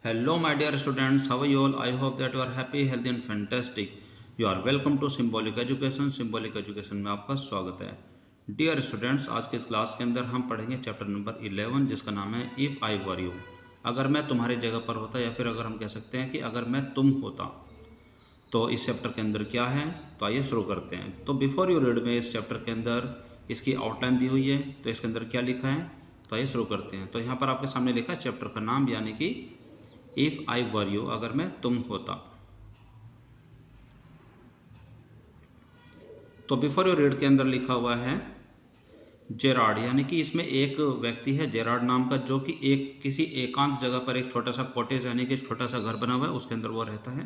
Hello, my dear students. How are you all? I hope that you are happy, healthy, and fantastic. You are welcome to Symbolic Education. Symbolic Education में आपका स्वागत है. Dear students, आज के इस class के अंदर हम पढ़ेंगे चैप्टर नंबर 11 जिसका नाम है If I Were You. अगर मैं तुम्हारी जगह पर होता या फिर अगर हम कह सकते हैं कि अगर मैं तुम होता. तो इस चैप्टर के अंदर क्या है, तो आइए शुरू करते हैं. तो बिफोर यू रीड में इस चैप्टर के अंदर इसकी आउटलाइन दी हुई है. तो इसके अंदर क्या लिखा है, तो आइए शुरू करते हैं. तो यहाँ पर आपके सामने लिखा है चैप्टर का नाम, यानी कि इफ आई वर यू, अगर मैं तुम होता. तो बिफोर यू रीड के अंदर लिखा हुआ है जेरार्ड, यानी कि इसमें एक व्यक्ति है जेरार्ड नाम का, जो कि एक किसी एकांत जगह पर एक छोटा सा कॉटेज यानी कि छोटा सा घर बना हुआ है, उसके अंदर वो रहता है.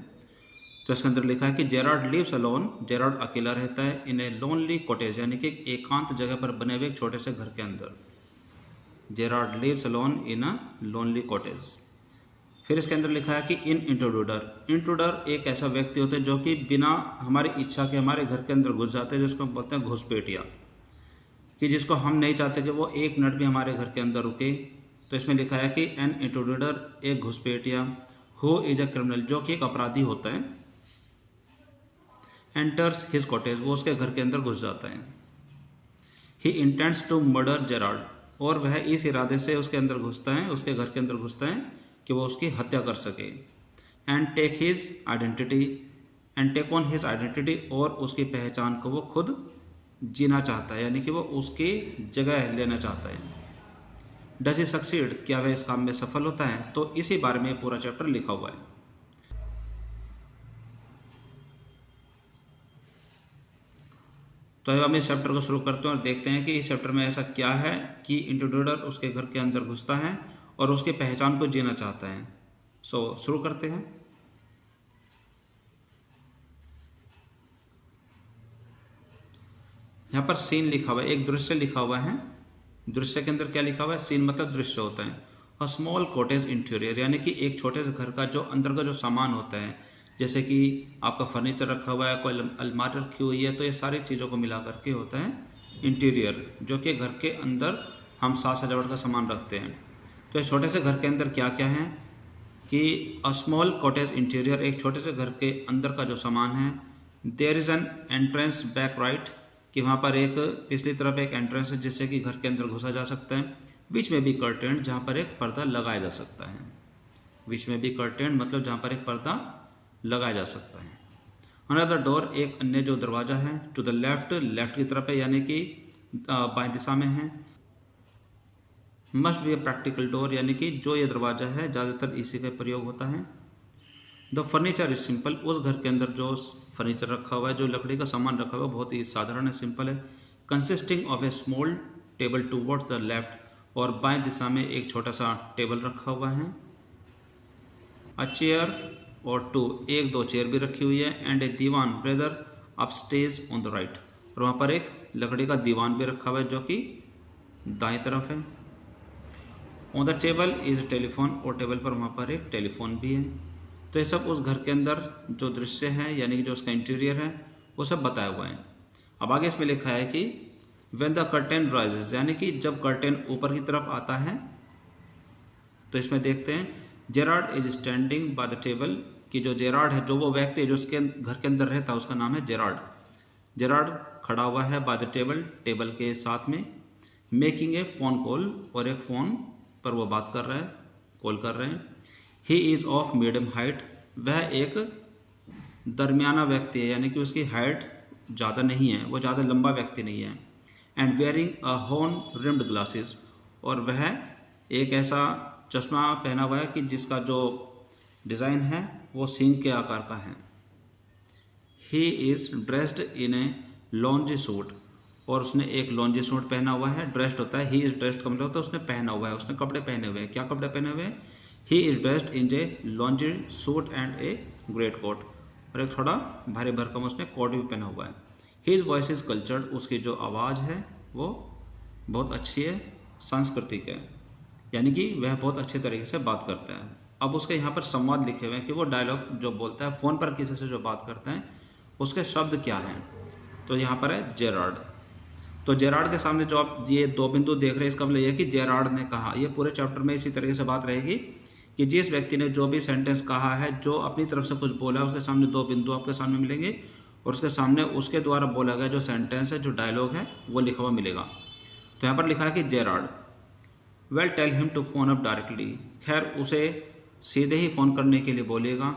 तो इसके अंदर लिखा है कि जेरार्ड लिव्स अलोन, जेरार्ड अकेला रहता है इन ए लोनली कॉटेज, यानी कि एक एकांत जगह पर बने हुए एक छोटे से घर के अंदर. Gerard lives alone in a lonely cottage. फिर इसके अंदर लिखा है कि इन इंट्रूडर, इंट्रूडर एक ऐसा व्यक्ति होता है जो कि बिना हमारी इच्छा के हमारे घर के अंदर घुस जाते हैं, जिसको हम बोलते हैं घुसपैठिया, कि जिसको हम नहीं चाहते कि वो एक मिनट भी हमारे घर के अंदर रुके. तो इसमें लिखा है कि एन इंट्रूडर, एक घुसपैठिया, हु इज अ क्रिमिनल, जो कि एक अपराधी होता है, एंटर्स हिज कॉटेज, वो उसके घर के अंदर घुस जाता है. He intends to murder Gerard, और वह इस इरादे से उसके अंदर घुसता है, उसके घर के अंदर घुसता है कि वो उसकी हत्या कर सके. And take his identity, and take on his identity, और उसकी पहचान को वो खुद जीना चाहता है, यानी कि वो उसकी जगह लेना चाहता है. डज ही सक्सीड, क्या वह इस काम में सफल होता है? तो इसी बारे में पूरा चैप्टर लिखा हुआ है. तो अब हम इस चैप्टर को शुरू करते हैं और देखते हैं कि इस चैप्टर में ऐसा क्या है कि इंट्रूडर उसके घर के अंदर घुसता है और उसकी पहचान को जीना चाहता है. सो शुरू करते हैं. यहाँ पर सीन लिखा हुआ है, एक दृश्य लिखा हुआ है. दृश्य के अंदर क्या लिखा हुआ है? सीन मतलब दृश्य होता है. अ स्मॉल कॉटेज इंटीरियर, यानी कि एक छोटे से घर का जो अंदर का जो सामान होता है, जैसे कि आपका फर्नीचर रखा हुआ है, कोई अलमारी रखी हुई है, तो ये सारी चीज़ों को मिला करके होता है इंटीरियर, जो कि घर के अंदर हम साज सजावट का सामान रखते हैं. तो इस छोटे से घर के अंदर क्या क्या है कि अ स्मॉल कॉटेज इंटीरियर, एक छोटे से घर के अंदर का जो सामान है. There is an entrance back right, कि वहाँ पर एक पिछली तरफ एक एंट्रेंस है जिससे कि घर के अंदर घुसा जा सकता है. विच में बी कर्टेन, जहाँ पर एक पर्दा लगाया जा सकता है. विच में बी कर्टेन मतलब जहाँ पर एक पर्दा लगाया जा सकता है. अनदर डोर, एक अन्य जो दरवाज़ा है. टू द लेफ्ट, लेफ्ट की तरफ है, यानी कि बाएं दिशा में है. Must be a practical door, यानी कि जो ये दरवाज़ा है ज़्यादातर इसी का प्रयोग होता है. द फर्नीचर इज सिंपल, उस घर के अंदर जो फर्नीचर रखा हुआ है, जो लकड़ी का सामान रखा हुआ है, बहुत ही साधारण है, सिंपल है. Consisting of A small table towards the left, और बाएं दिशा में एक छोटा सा टेबल रखा हुआ है. अ चेयर और टू, एक दो चेयर भी रखी हुई है. And a divan brother upstage on the right, और वहाँ पर एक लकड़ी का दीवान भी रखा हुआ है जो कि दाएं तरफ है. On the table is telephone, और टेबल पर वहाँ पर एक टेलीफोन भी है. तो ये सब उस घर के अंदर जो दृश्य है, यानी कि जो उसका इंटीरियर है, वो सब बताया हुआ है. अब आगे इसमें लिखा है कि व्हेन द कर्टेन राइजेज, यानी कि जब कर्टेन ऊपर की तरफ आता है. तो इसमें देखते हैं Gerard is standing by the table, कि जो जेरार्ड है, जो वो व्यक्ति है जो उसके घर के अंदर रहता है, उसका नाम है जेरार्ड. जेरार्ड खड़ा हुआ है बाय द टेबल, टेबल के साथ में. मेकिंग ए फोन कॉल, और एक फ़ोन पर वो बात कर रहा है, कॉल कर रहे हैं. He is of medium height, वह एक दरमियाना व्यक्ति है, यानी कि उसकी हाइट ज़्यादा नहीं है, वो ज़्यादा लंबा व्यक्ति नहीं है. And wearing a horn rimmed glasses, और वह एक ऐसा चश्मा पहना हुआ है कि जिसका जो डिज़ाइन है वो सींग के आकार का है. He is dressed in a lounge suit, और उसने एक लॉन्जी सूट पहना हुआ है. ड्रेस्ड होता है, ही इज ड्रेस्ड का मतलब होता है उसने पहना हुआ है, उसने कपड़े पहने हुए हैं. क्या कपड़े पहने हुए हैं? He is dressed in a lounge suit and a great coat, और एक थोड़ा भारी भरकम उसने कोट भी पहना हुआ है. हिज वॉइस इज कल्चर्ड, उसकी जो आवाज़ है वो बहुत अच्छी है, सांस्कृतिक है, यानी कि वह बहुत अच्छे तरीके से बात करता है. अब उसके यहाँ पर संवाद लिखे हुए हैं कि वो डायलॉग जो बोलता है, फ़ोन पर किसी से जो बात करता है, उसके शब्द क्या हैं. तो यहाँ पर है जेरार्ड. तो जेरार्ड के सामने जो आप ये दो बिंदु देख रहे हैं, इसका मतलब यह कि जेरार्ड ने कहा. ये पूरे चैप्टर में इसी तरीके से बात रहेगी कि जिस व्यक्ति ने जो भी सेंटेंस कहा है, जो अपनी तरफ से कुछ बोला है, उसके सामने दो बिंदु आपके सामने मिलेंगे और उसके सामने उसके द्वारा बोला गया जो सेंटेंस है, जो डायलॉग है, वो लिखा हुआ मिलेगा। तो यहाँ पर लिखा है कि Gerard, well tell him to phone up directly, खैर उसे सीधे ही फ़ोन करने के लिए बोलिएगा।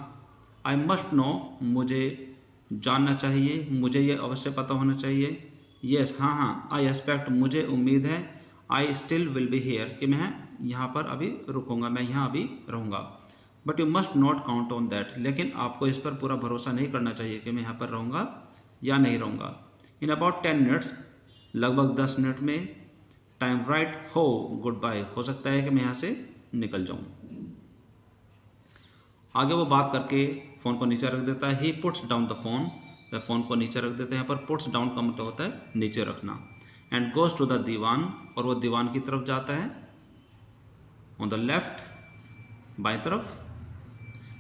आई मस्ट नो, मुझे जानना चाहिए, मुझे ये अवश्य पता होना चाहिए। येस, हाँ हाँ, आई एक्सपेक्ट, मुझे उम्मीद है। I still will be here, कि मैं यहाँ पर अभी रुकूंगा, मैं यहाँ अभी रहूँगा। But you must not count on that, लेकिन आपको इस पर पूरा भरोसा नहीं करना चाहिए कि मैं यहाँ पर रहूँगा या नहीं रहूँगा। इन अबाउट 10 मिनट्स, लगभग 10 मिनट में। टाइम राइट हो, गुड बाय, हो सकता है कि मैं यहाँ से निकल जाऊँ। आगे वो बात करके फ़ोन को नीचे रख देता है। He puts down the phone, वह फ़ोन को नीचे रख देते हैं। यहाँ पर पुट्स डाउन का मतलब होता है नीचे रखना। एंड गोज टू द दीवान, और वो दीवान की तरफ जाता है। ऑन द लेफ्ट, बाएं तरफ।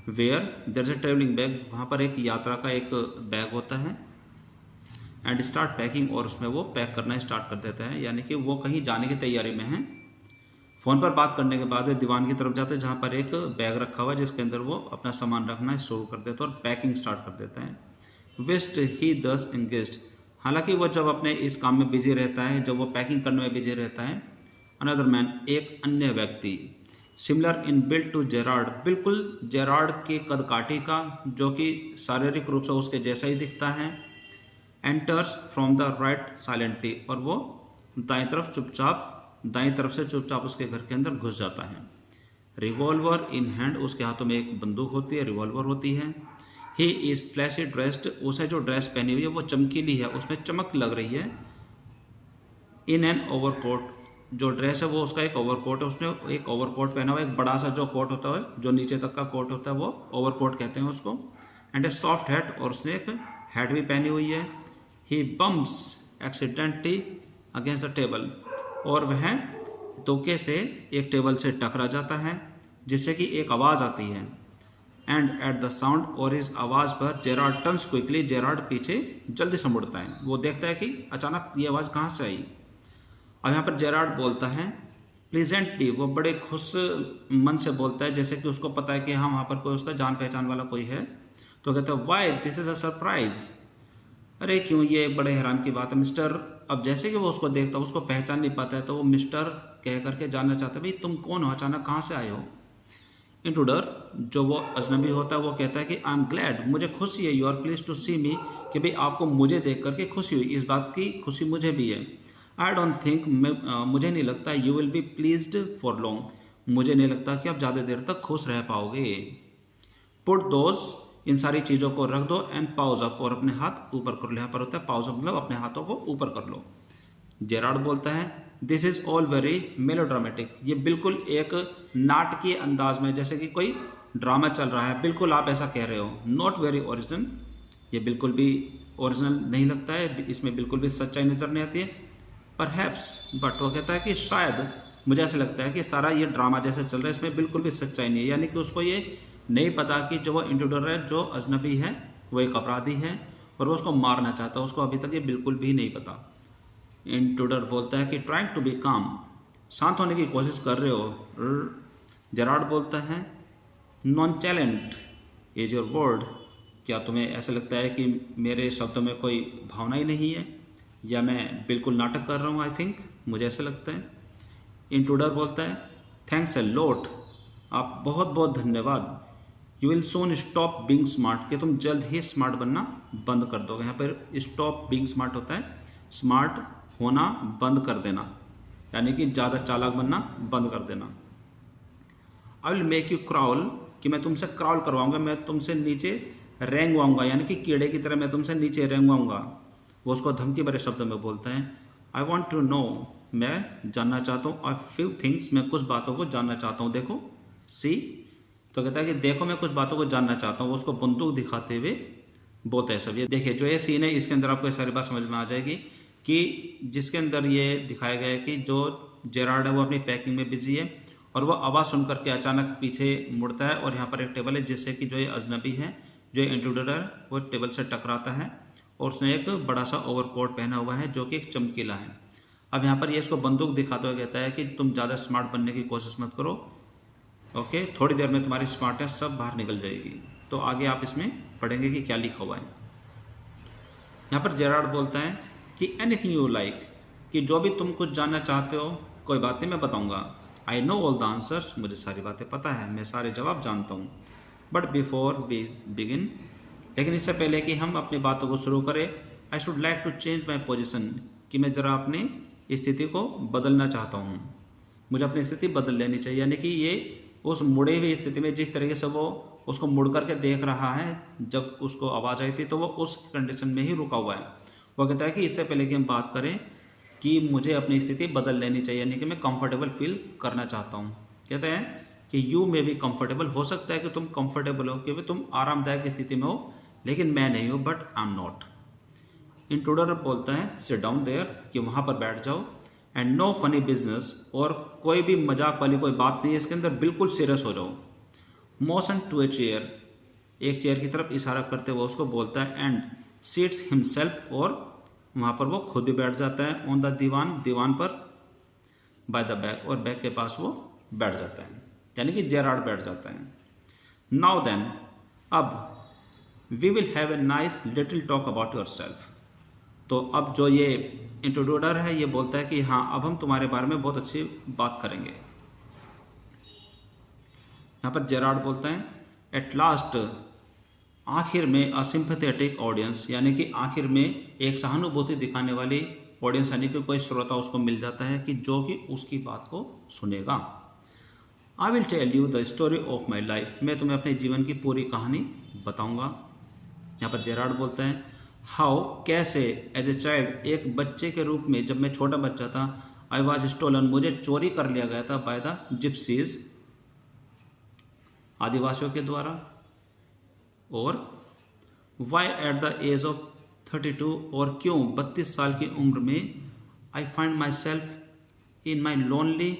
Where there is a travelling bag, वहाँ पर एक यात्रा का एक बैग होता है। एंड स्टार्ट पैकिंग, और उसमें वो पैक करना स्टार्ट कर देता है, यानी कि वो कहीं जाने की तैयारी में है। फ़ोन पर बात करने के बाद दीवान की तरफ जाते हैं जहाँ पर एक बैग रखा हुआ है जिसके अंदर वो अपना सामान रखना शुरू कर देता है और पैकिंग स्टार्ट कर देता है। विस्ट ही दस एंगेज्ड, हालांकि वो जब अपने इस काम में बिजी रहता है, जब वो पैकिंग करने में बिजी रहता है, अनदर मैन, एक अन्य व्यक्ति, similar in build to Gerard, बिल्कुल जेरार्ड के कदकाठी का, जो कि शारीरिक रूप से उसके जैसा ही दिखता है, enters from the right silently, और वो दाएं तरफ से चुपचाप उसके घर के अंदर घुस जाता है। रिवॉल्वर इन हैंड, उसके हाथों में एक बंदूक होती है, रिवॉल्वर होती है। ही इज फ्लैशी ड्रेस्ड, उसे जो ड्रेस पहनी हुई है वो चमकीली है, उसमें चमक लग रही है। इन एन ओवरकोट, जो ड्रेस है वो उसका एक ओवरकोट है, उसने एक ओवरकोट पहना हुआ है, एक बड़ा सा जो कोट होता है, जो नीचे तक का कोट होता है, वो ओवरकोट कहते हैं उसको। एंड ए सॉफ्ट हैट, और उसने एक हैट भी पहनी हुई है। He bumps accidentally against the table, और वह धोखे से एक टेबल से टकरा जाता है जिससे कि एक आवाज़ आती है। एंड एट द साउंड, और इस आवाज़ पर जेरार्ड टर्न्स क्विकली, जेरार्ड पीछे जल्दी से मुड़ता है। वो देखता है कि अचानक ये आवाज़ कहाँ से आई। अब यहाँ पर जेरार्ड बोलता है प्लीजेंटली, वो बड़े खुश मन से बोलता है, जैसे कि उसको पता है कि हाँ वहाँ पर कोई उसका जान पहचान वाला कोई है। तो कहता है why this is a surprise, अरे क्यों, ये बड़े हैरान की बात है मिस्टर। अब जैसे कि वो उसको देखता है, उसको पहचान नहीं पाता है, तो वो मिस्टर कह करके जानना चाहता है भाई तुम कौन हो, अचानक कहाँ से आए हो। इंट्रूडर, जो वो अजनबी होता है, वो कहता है कि आई एम ग्लैड, मुझे खुशी है, यू आर प्लीज टू सी मी, कि भाई आपको मुझे देख करके खुशी हुई, इस बात की खुशी मुझे भी है। आई डोंट थिंक, मुझे नहीं लगता, you will be pleased for long, मुझे नहीं लगता कि आप ज़्यादा देर तक खुश रह पाओगे। पुट दोज, इन सारी चीज़ों को रख दो, एंड पाउज अप, और अपने हाथ ऊपर कर लो। यहाँ पर होता है पाउज अप, मतलब अपने हाथों को ऊपर कर लो। जेरार्ड बोलता है this is all very melodramatic, ये बिल्कुल एक नाटकीय अंदाज में, जैसे कि कोई ड्रामा चल रहा है, बिल्कुल आप ऐसा कह रहे हो। नॉट वेरी ओरिजिनल, ये बिल्कुल भी ओरिजिनल नहीं लगता है, इसमें बिल्कुल भी सच्चाई नजर नहीं आती है। परहैप्स, बट वो कहता है कि शायद, मुझे ऐसा लगता है कि सारा ये ड्रामा जैसे चल रहा है इसमें बिल्कुल भी सच्चाई नहीं है, यानी कि उसको ये नहीं पता कि जो वो इंट्रूडर है, जो अजनबी है, वो एक अपराधी है और वो उसको मारना चाहता है, उसको अभी तक ये बिल्कुल भी नहीं पता। इंट्रूडर बोलता है कि ट्राइंग टू बी काम, शांत होने की कोशिश कर रहे हो। जेरार्ड बोलता है नॉन चैलेंट इज योर वर्ड, क्या तुम्हें ऐसा लगता है कि मेरे शब्दों में कोई भावना ही नहीं है, या मैं बिल्कुल नाटक कर रहा हूँ। आई थिंक, मुझे ऐसा लगता है। इंट्रूडर बोलता है थैंक्स अ लॉट, आप बहुत बहुत धन्यवाद। You will soon stop being smart, कि तुम जल्द ही स्मार्ट बनना बंद कर दोगे। यहाँ पर स्टॉप बीइंग स्मार्ट होता है स्मार्ट होना बंद कर देना, यानी कि ज़्यादा चालाक बनना बंद कर देना। I will make you crawl, कि मैं तुमसे क्राउल करवाऊंगा, मैं तुमसे नीचे रेंगवाऊंगा, यानी कि कीड़े की तरह मैं तुमसे नीचे रेंगवाऊंगा। वो उसको धमकी भरे शब्दों में बोलता है आई वॉन्ट टू नो, मैं जानना चाहता हूँ, आई फ्यू थिंग्स, मैं कुछ बातों को जानना चाहता हूँ। देखो सी, तो कहता है कि देखो मैं कुछ बातों को जानना चाहता हूँ। वो उसको बंदूक दिखाते हुए बोलता है सब। ये देखिए जो ये सीन है, इसके अंदर आपको ये सारी बात समझ में आ जाएगी कि जिसके अंदर ये दिखाया गया है कि जो जेरार्ड है वो अपनी पैकिंग में बिजी है और वो आवाज़ सुन करके अचानक पीछे मुड़ता है, और यहाँ पर एक टेबल है जिससे कि जो ये अजनबी है, जो इंट्रूडर है, वो टेबल से टकराता है और उसने एक बड़ा सा ओवरकोट पहना हुआ है जो कि एक चमकीला है। अब यहाँ पर ये इसको बंदूक दिखाते हुए कहता है कि तुम ज़्यादा स्मार्ट बनने की कोशिश मत करो, ओके, थोड़ी देर में तुम्हारी स्मार्टनेस सब बाहर निकल जाएगी। तो आगे आप इसमें पढ़ेंगे कि क्या लिखा हुआ है। यहाँ पर जेरार्ड बोलता है कि एनीथिंग यू लाइक, कि जो भी तुम कुछ जानना चाहते हो, कोई बात नहीं, मैं बताऊंगा। I know all the answers, मुझे सारी बातें पता है, मैं सारे जवाब जानता हूँ। बट बिफोर वी बिगिन, लेकिन इससे पहले कि हम अपनी बातों को शुरू करें, I should like to change my position, कि मैं ज़रा अपनी स्थिति को बदलना चाहता हूँ। मुझे अपनी स्थिति बदल लेनी चाहिए, यानी कि ये उस मुड़े हुई स्थिति में जिस तरीके से वो उसको मुड़ करके देख रहा है, जब उसको आवाज़ आई थी तो वो उस कंडीशन में ही रुका हुआ है। वो कहता है कि इससे पहले कि हम बात करें कि मुझे अपनी स्थिति बदल लेनी चाहिए, यानी कि मैं कंफर्टेबल फील करना चाहता हूँ। कहते हैं कि यू में भी कंफर्टेबल, हो सकता है कि तुम कंफर्टेबल हो, कि तुम आरामदायक स्थिति में हो, लेकिन मैं नहीं हूँ, but I am not. Intruder बोलता है सिट डाउन देयर, कि वहाँ पर बैठ जाओ। एंड नो फनी बिजनेस, और कोई भी मजाक वाली कोई बात नहीं है इसके अंदर, बिल्कुल सीरियस हो जाओ। मोशन टू ए चेयर, एक चेयर की तरफ इशारा करते हुए उसको बोलता है। एंड सीट्स हिमसेल्फ, और वहाँ पर वो खुद भी बैठ जाता है। ऑन द दीवान, दीवान पर। बाय द बैग, और बैग के पास वो बैठ जाता है, यानी कि जेरार्ड बैठ जाता है। नाउ देन, अब we will have a nice little talk about yourself. तो अब जो ये इंट्रोड्यूसर है ये बोलता है कि हाँ, अब हम तुम्हारे बारे में बहुत अच्छी बात करेंगे। यहाँ पर जेरार्ड बोलता है एट लास्ट, आखिर में अ सिंपैथेटिक ऑडियंस, यानी कि आखिर में एक सहानुभूति दिखाने वाली ऑडियंस, यानी कि कोई श्रोता उसको मिल जाता है कि जो कि उसकी बात को सुनेगा। I will tell you the story of my life, मैं तुम्हें अपने जीवन की पूरी कहानी बताऊंगा। यहाँ पर जेरार्ड बोलता है हाउ, कैसे, एज ए चाइल्ड, एक बच्चे के रूप में, जब मैं छोटा बच्चा था, आई वॉज स्टोलन, मुझे चोरी कर लिया गया था, बाय द जिप्सीज, आदिवासियों के द्वारा। और why at the age of 32, और क्यों 32 साल की उम्र में, I find myself in my lonely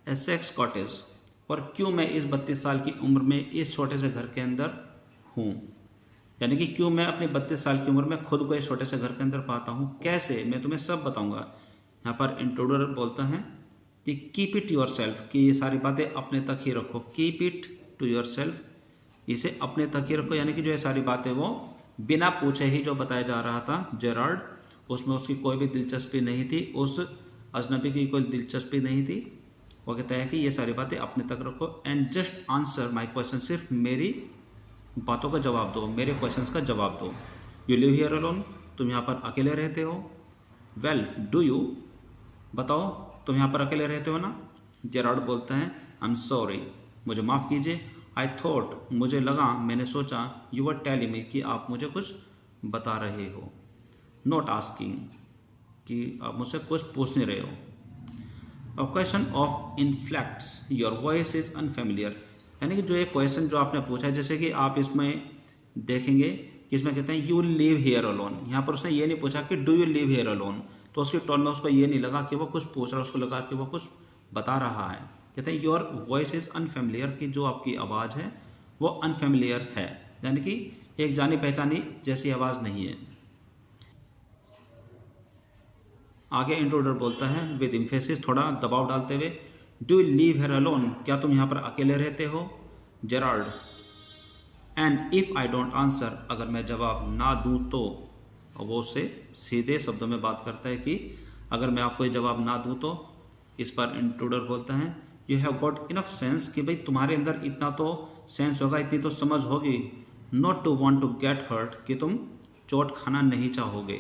Essex cottage, और क्यों मैं इस 32 साल की उम्र में इस छोटे से घर के अंदर हूँ, यानी कि क्यों मैं अपनी 32 साल की उम्र में खुद को इस छोटे से घर के अंदर पाता हूँ, कैसे, मैं तुम्हें सब बताऊंगा। यहाँ पर इंट्रोड्यूसर बोलता है कि कीप इट योर सेल्फ, कि ये सारी बातें अपने तक ही रखो। Keep it to yourself, इसे अपने तक ही रखो, यानी कि जो ये सारी बातें वो बिना पूछे ही जो बताया जा रहा था जेरार्ड, उसमें उसकी कोई भी दिलचस्पी नहीं थी, उस अजनबी की कोई दिलचस्पी नहीं थी। वो कहता है कि ये सारी बातें अपने तक रखो। And just answer my question, सिर्फ मेरी बातों का जवाब दो, मेरे क्वेश्चंस का जवाब दो। यू लिव हियर अलोन, तुम यहाँ पर अकेले रहते हो। वेल डू यू, बताओ तुम यहाँ पर अकेले रहते हो ना। जेरार्ड बोलता है आई एम सॉरी, मुझे माफ़ कीजिए। आई थॉट, मुझे लगा, मैंने सोचा, यू वर टेलिंग मी, कि आप मुझे कुछ बता रहे हो। नॉट आस्किंग, कि आप मुझसे कुछ पूछ नहीं रहे हो। A question of inflects your voice is unfamiliar, यानी कि जो एक क्वेश्चन जो आपने पूछा है, जैसे कि आप इसमें देखेंगे कि इसमें कहते हैं यू लिव हियर अलोन, यहाँ पर उसने ये नहीं पूछा कि do you live here alone, तो उसकी टोन में उसको ये नहीं लगा कि वो कुछ पूछ रहा है, उसको लगा कि वो कुछ बता रहा है। कहते हैं योर वॉइस इज अनफेमिलियर, कि जो आपकी आवाज़ है वो अनफेमिलियर है, यानी कि एक जानी पहचानी जैसी आवाज़ नहीं है। आगे इंट्रोडर बोलता है विद इम्फेसिस, थोड़ा दबाव डालते हुए, do you live here alone, क्या तुम यहाँ पर अकेले रहते हो। Gerard, and if I don't answer, अगर मैं जवाब ना दूँ तो। और वो उससे सीधे शब्दों में बात करता है कि अगर मैं आपको ये जवाब ना दूँ तो। इस पर इंट्रूडर बोलता है you have got enough sense, कि भाई तुम्हारे अंदर इतना तो सेंस होगा, इतनी तो समझ होगी, not to want to get hurt, कि तुम चोट खाना नहीं चाहोगे।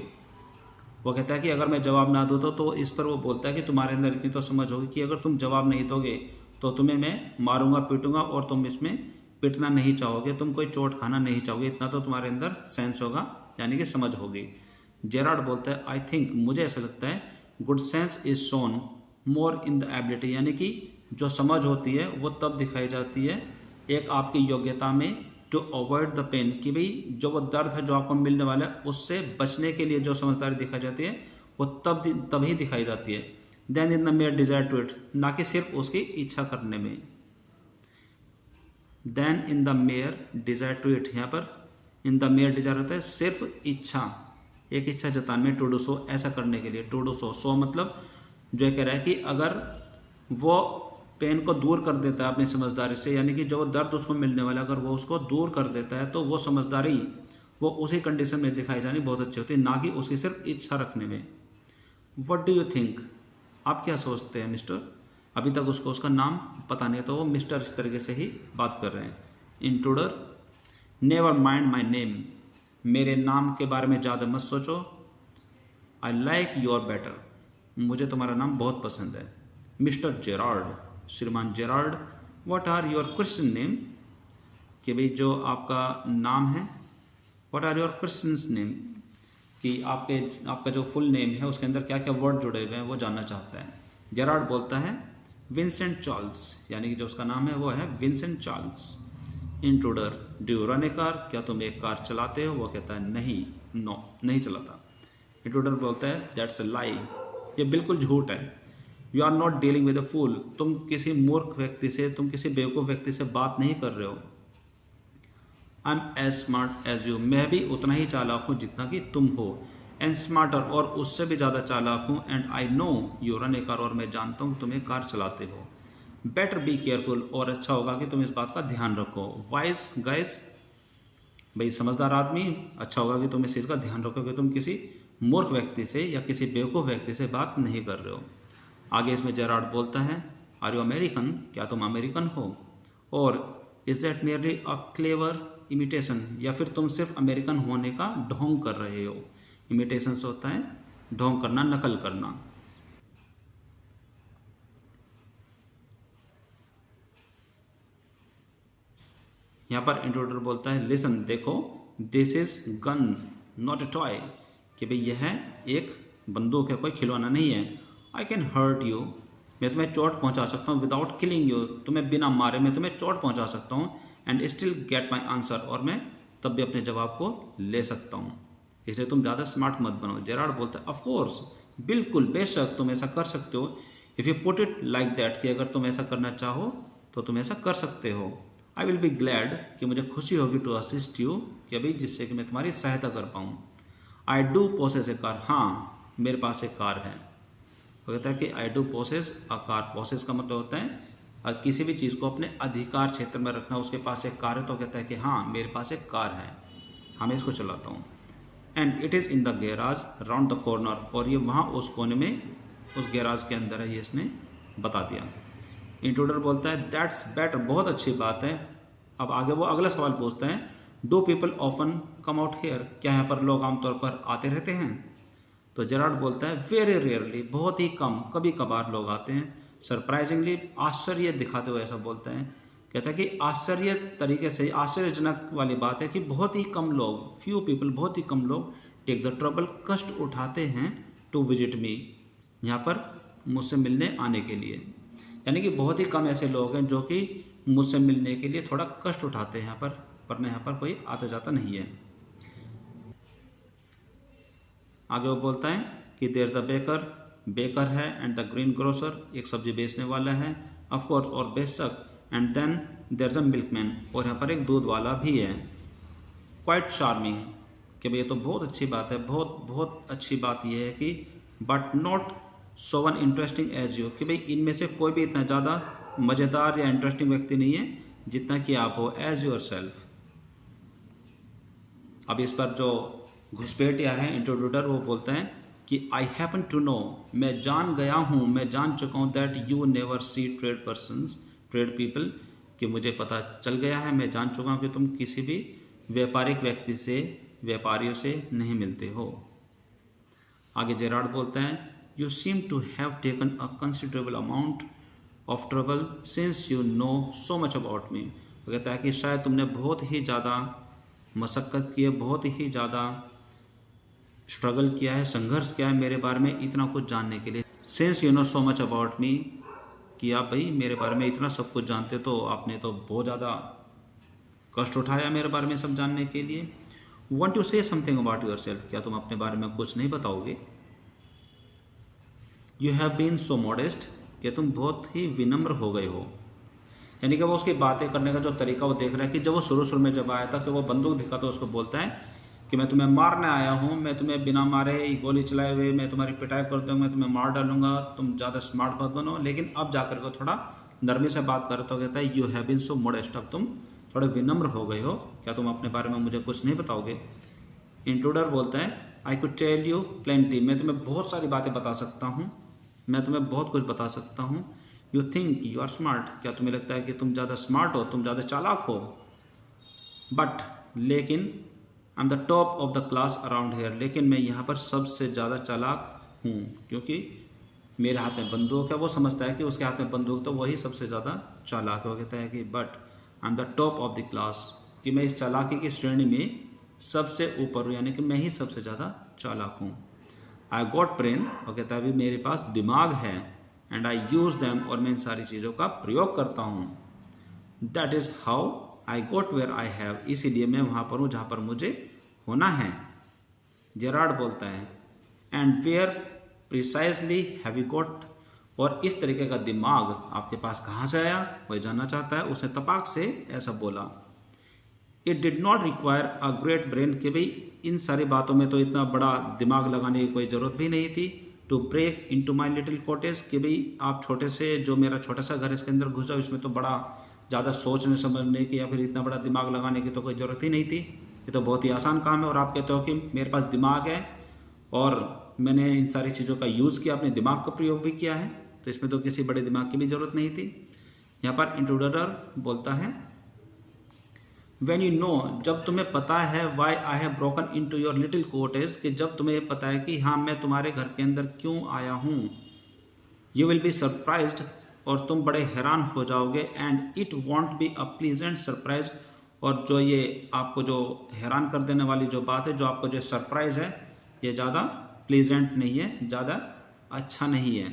वो कहता है कि अगर मैं जवाब ना दूँ तो इस पर वो बोलता है कि तुम्हारे अंदर इतनी तो समझ होगी कि अगर तुम जवाब नहीं दोगे तो तुम्हें मैं मारूंगा, पीटूंगा, और तुम इसमें पिटना नहीं चाहोगे, तुम कोई चोट खाना नहीं चाहोगे, इतना तो तुम्हारे अंदर सेंस होगा, यानी कि समझ होगी। जेरार्ड बोलता है आई थिंक, मुझे ऐसा लगता है, good sense is shown more in the ability, यानी कि जो समझ होती है वो तब दिखाई जाती है एक आपकी योग्यता में, टू अवॉइड द पेन, कि भाई जो वो दर्द है जो आपको मिलने वाला है उससे बचने के लिए जो समझदारी दिखाई जाती है वो तभी दिखाई जाती है। Then in the mere desire to it, ना कि सिर्फ उसकी इच्छा करने में। Then in the mere desire to it, यहाँ पर इन द मेयर डिजायर होता है सिर्फ इच्छा, एक इच्छा जताने में, टू डू सो, ऐसा करने के लिए, टू डू सो, सो मतलब जो कह रहा है कि अगर वो पेन को दूर कर देता है अपनी समझदारी से, यानी कि जो दर्द उसको मिलने वाला अगर वो उसको दूर कर देता है तो वो समझदारी वो उसी कंडीशन में दिखाई जानी बहुत अच्छी होती है, ना कि उसकी सिर्फ इच्छा रखने में। व्हाट डू यू थिंक, आप क्या सोचते हैं मिस्टर? अभी तक उसको उसका नाम पता नहीं, तो वो मिस्टर इस तरीके से ही बात कर रहे हैं। Intruder, never mind my name, मेरे नाम के बारे में ज़्यादा मत सोचो। आई लाइक योर बेटर, मुझे तुम्हारा नाम बहुत पसंद है। मिस्टर जेरार्ड, श्रीमान Gerard, what are your Christian name, कि भाई जो आपका नाम है, what are your Christians name, कि आपका जो फुल नेम है उसके अंदर क्या क्या वर्ड जुड़े हुए हैं वो जानना चाहता है। जेरार्ड बोलता है विंसेंट चार्ल्स, यानी कि जो उसका नाम है वो है Vincent Charles. Intruder, do you run A car, क्या तुम एक कार चलाते हो? वो कहता है नहीं, नो, नहीं चलाता। इंट्रूडर बोलता है दैट्स अ लाई, ये बिल्कुल झूठ है। You are not dealing with a fool, तुम किसी मूर्ख व्यक्ति से, तुम किसी बेवकूफ़ व्यक्ति से बात नहीं कर रहे हो। I am as smart as you, मैं भी उतना ही चालाक हूँ जितना कि तुम हो। एंड स्मार्टर, और उससे भी ज़्यादा चालाक हूँ। And I know you run A car, और मैं जानता हूँ तुम एक कार चलाते हो। बेटर बी केयरफुल, और अच्छा होगा कि तुम इस बात का ध्यान रखो। वाइज गाइस, भाई समझदार आदमी, अच्छा होगा कि तुम इस चीज़ का ध्यान रखो कि तुम किसी मूर्ख व्यक्ति से या किसी बेवकूफ़ व्यक्ति से बात नहीं कर रहे हो। आगे इसमें जेरार्ड बोलता है आर यू अमेरिकन, क्या तुम अमेरिकन हो? और is that merely a clever imitation, या फिर तुम सिर्फ अमेरिकन होने का ढोंग कर रहे हो। इमिटेशन होता है ढोंग करना, नकल करना। यहाँ पर इंट्रोडर बोलता है लिसन, देखो, this is gun not a toy, कि भाई यह एक बंदूक है, कोई खिलौना नहीं है। आई कैन हर्ट यू, मैं तुम्हें चोट पहुंचा सकता हूँ। विदाउट किलिंग यू, तुम्हें बिना मारे मैं तुम्हें चोट पहुंचा सकता हूँ। And still get my answer, और मैं तब भी अपने जवाब को ले सकता हूँ। इसलिए तुम ज़्यादा स्मार्ट मत बनो। जेरार्ड बोलता है ऑफकोर्स, बिल्कुल, बेशक तुम ऐसा कर सकते हो। If you put it like that, कि अगर तुम ऐसा करना चाहो तो तुम ऐसा कर सकते हो। आई विल बी ग्लैड, कि मुझे खुशी होगी टू असिस्ट यू, कि अभी जिससे कि मैं तुम्हारी सहायता कर पाऊँ। I do possess a car, हाँ मेरे पास एक कार है। वो कहता है कि I do possess a car, possess का मतलब होता है किसी भी चीज़ को अपने अधिकार क्षेत्र में रखना। उसके पास एक कार है तो कहता है कि हाँ मेरे पास एक कार है, हाँ मैं इसको चलाता हूँ। And it is in the garage round the corner, और ये वहाँ उस कोने में, उस गैराज के अंदर है, ये इसने बता दिया। इंट्रूडर बोलता है दैट्स बेटर, बहुत अच्छी बात है। अब आगे वो अगला सवाल पूछता है do people often come out here, क्या यहाँ पर लोग आमतौर पर आते रहते हैं? तो जेरार्ड बोलता है वेरी रेयरली, बहुत ही कम, कभी कभार लोग आते हैं। सरप्राइजिंगली, आश्चर्य दिखाते हुए ऐसा बोलते हैं। कहता है कि आश्चर्य तरीके से, आश्चर्यजनक वाली बात है कि बहुत ही कम लोग, फ्यू पीपल, बहुत ही कम लोग टेक द ट्रबल, कष्ट उठाते हैं टू विजिट मी, यहाँ पर मुझसे मिलने आने के लिए। यानी कि बहुत ही कम ऐसे लोग हैं जो कि मुझसे मिलने के लिए थोड़ा कष्ट उठाते हैं यहाँ पर, वरना यहाँ पर कोई आता जाता नहीं है। आगे वो बोलता है कि देयर द बेकर, बेकर है, एंड द ग्रीन ग्रोसर, एक सब्जी बेचने वाला है, ऑफ कोर्स, और बेशक, and then there is a milkman, और यहाँ पर एक दूध वाला भी है। क्वाइट चार्मिंग, कि भाई ये तो बहुत अच्छी बात है, बहुत बहुत अच्छी बात यह है कि but not so one interesting as you, कि भाई इनमें से कोई भी इतना ज़्यादा मज़ेदार या इंटरेस्टिंग व्यक्ति नहीं है जितना कि आप हो, एज योर सेल्फ। अब इस पर जो घुसपैठिया है इंट्रोड्यूटर, वो बोलता है कि आई हैपन टू नो, मैं जान गया हूँ, मैं जान चुका हूँ, that you never see trade persons, trade people, कि मुझे पता चल गया है, मैं जान चुका हूँ कि तुम किसी भी व्यापारिक व्यक्ति से, व्यापारियों से नहीं मिलते हो। आगे जेरार्ड बोलता है you seem to have taken a considerable amount of trouble since you know so much about me. वो कहता है कि शायद तुमने बहुत ही ज़्यादा मशक्क़त की है, बहुत ही ज़्यादा स्ट्रगल किया है, संघर्ष किया है मेरे बारे में इतना कुछ जानने के लिए। Since you know so much about मी, कि आप भाई मेरे बारे में इतना सब कुछ जानते, तो आपने तो बहुत ज़्यादा कष्ट उठाया मेरे बारे में सब जानने के लिए। Want to say something about yourself, क्या तुम अपने बारे में कुछ नहीं बताओगे? You have been so modest, कि तुम बहुत ही विनम्र हो गए हो। यानी कि वो उसकी बातें करने का जो तरीका वो देख रहा है कि जब वो शुरू में जब आया था कि वो बंदूक दिखा तो उसको बोलता है कि मैं तुम्हें मारने आया हूँ, मैं तुम्हें बिना मारे गोली चलाए हुए मैं तुम्हारी पिटाई कर दूँगा, मैं तुम्हें मार डालूंगा, तुम ज़्यादा स्मार्ट मत बनो। लेकिन अब जाकर के थोड़ा नरमी से बात करे तो कहता है you have been so modest, अब तुम थोड़े विनम्र हो गए हो, क्या तुम अपने बारे में मुझे कुछ नहीं बताओगे। इंट्रूडर बोलता है I could tell you plenty, मैं तुम्हें बहुत सारी बातें बता सकता हूँ, मैं तुम्हें बहुत कुछ बता सकता हूँ। You think you are smart, क्या तुम्हें लगता है कि तुम ज़्यादा स्मार्ट हो, तुम ज़्यादा चालाक हो। बट लेकिन I am the top of the class around hair, लेकिन मैं यहाँ पर सबसे ज़्यादा चालाक हूँ, क्योंकि मेरे हाथ में बंदूक है। वो समझता है कि उसके हाथ में बंदूक तो वही सबसे ज़्यादा चालाक है। वो कहता है कि but I am the top of the class, कि मैं इस चालाकी की श्रेणी में सबसे ऊपर हूँ, यानी कि मैं ही सबसे ज़्यादा चालाक हूँ। आई गॉट ब्रेन, वो कहता है अभी मेरे पास दिमाग है, एंड आई यूज़ दैम, और मैं इन सारी चीज़ों का प्रयोग करता हूँ। That is how I got where I have, इसीलिए मैं वहाँ पर हूँ जहाँ पर मुझे होना है। जेरार्ड बोलता है and where precisely have you got, और इस तरीके का दिमाग आपके पास कहाँ से आया, वह जानना चाहता है। उसने तपाक से ऐसा बोला। It did not require a great brain, कि भाई इन सारी बातों में तो इतना बड़ा दिमाग लगाने की कोई ज़रूरत भी नहीं थी। To break into my little cottage, कि भाई आप छोटे से जो मेरा छोटा सा घर इसके अंदर घुस जाओ, इसमें तो बड़ा ज़्यादा सोचने समझने की या फिर इतना बड़ा दिमाग लगाने की तो कोई ज़रूरत ही नहीं थी, ये तो बहुत ही आसान काम है। और आप कहते हो कि मेरे पास दिमाग है और मैंने इन सारी चीज़ों का यूज़ किया, अपने दिमाग का प्रयोग भी किया है, तो इसमें तो किसी बड़े दिमाग की भी ज़रूरत नहीं थी। यहाँ पर इंट्रोडक्टर बोलता है When you know, जब तुम्हें पता है why I have broken into your little cottage, कि जब तुम्हें पता है कि हाँ मैं तुम्हारे घर के अंदर क्यों आया हूँ। You will be surprised, और तुम बड़े हैरान हो जाओगे। And it won't be a pleasant surprise, और जो ये आपको जो हैरान कर देने वाली जो बात है, जो आपको जो सरप्राइज है, ये ज़्यादा प्लीजेंट नहीं है, ज़्यादा अच्छा नहीं है।